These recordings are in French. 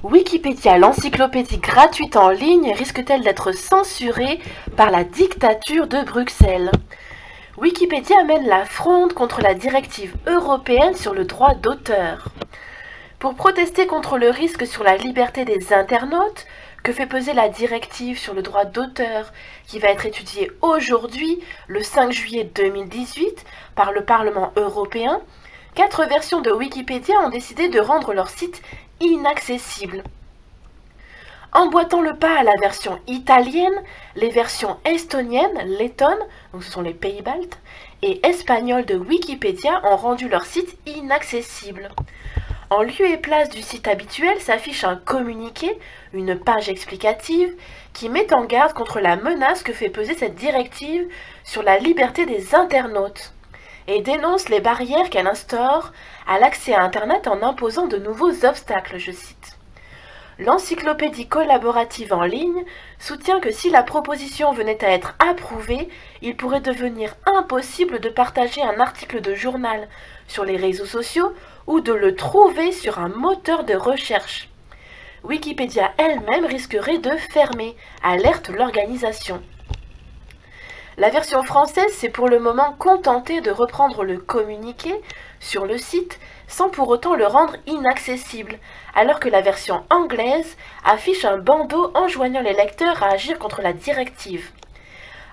Wikipédia, l'encyclopédie gratuite en ligne, risque-t-elle d'être censurée par la dictature de Bruxelles? Wikipédia mène la fronde contre la directive européenne sur le droit d'auteur. Pour protester contre le risque sur la liberté des internautes que fait peser la directive sur le droit d'auteur qui va être étudiée aujourd'hui, le 5 juillet 2018, par le Parlement européen, 4 versions de Wikipédia ont décidé de rendre leur site inaccessible. Emboîtant le pas à la version italienne, les versions estonienne, lettonne, donc ce sont les pays baltes, et espagnole de Wikipédia ont rendu leur site inaccessible. En lieu et place du site habituel s'affiche un communiqué, une page explicative, qui met en garde contre la menace que fait peser cette directive sur la liberté des internautes et dénonce les barrières qu'elle instaure à l'accès à Internet en imposant de nouveaux obstacles, je cite. L'encyclopédie collaborative en ligne soutient que si la proposition venait à être approuvée, il pourrait devenir impossible de partager un article de journal sur les réseaux sociaux ou de le trouver sur un moteur de recherche. Wikipédia elle-même risquerait de fermer, alerte l'organisation. La version française s'est pour le moment contentée de reprendre le communiqué sur le site sans pour autant le rendre inaccessible, alors que la version anglaise affiche un bandeau enjoignant les lecteurs à agir contre la directive.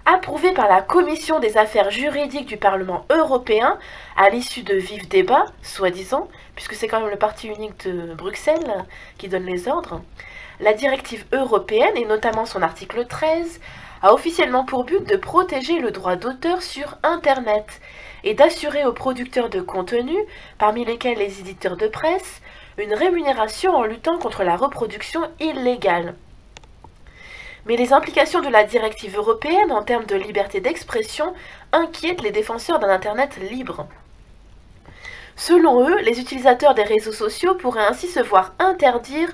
Approuvée par la Commission des affaires juridiques du Parlement européen, à l'issue de vifs débats, soi-disant, puisque c'est quand même le parti unique de Bruxelles qui donne les ordres, la directive européenne, et notamment son article 13, a officiellement pour but de protéger le droit d'auteur sur Internet et d'assurer aux producteurs de contenu, parmi lesquels les éditeurs de presse, une rémunération en luttant contre la reproduction illégale. Mais les implications de la directive européenne en termes de liberté d'expression inquiètent les défenseurs d'un Internet libre. Selon eux, les utilisateurs des réseaux sociaux pourraient ainsi se voir interdire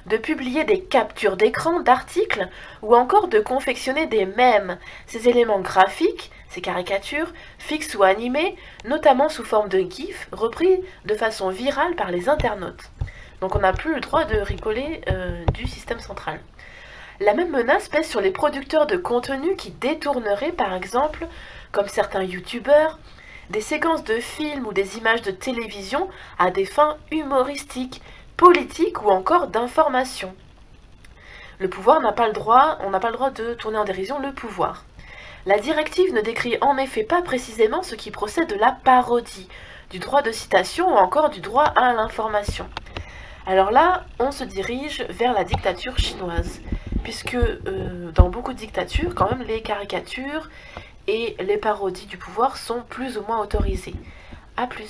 de publier des captures d'écran d'articles ou encore de confectionner des mèmes, ces éléments graphiques, ces caricatures, fixes ou animées, notamment sous forme de GIF, repris de façon virale par les internautes. Donc on n'a plus le droit de rigoler du système central. La même menace pèse sur les producteurs de contenu qui détourneraient, par exemple, comme certains youtubeurs, des séquences de films ou des images de télévision à des fins humoristiques, politiques ou encore d'information. Le pouvoir n'a pas le droit, on n'a pas le droit de tourner en dérision le pouvoir. La directive ne décrit en effet pas précisément ce qui procède de la parodie, du droit de citation ou encore du droit à l'information. Alors là, on se dirige vers la dictature chinoise, puisque dans beaucoup de dictatures, quand même, les caricatures et les parodies du pouvoir sont plus ou moins autorisées. A plus.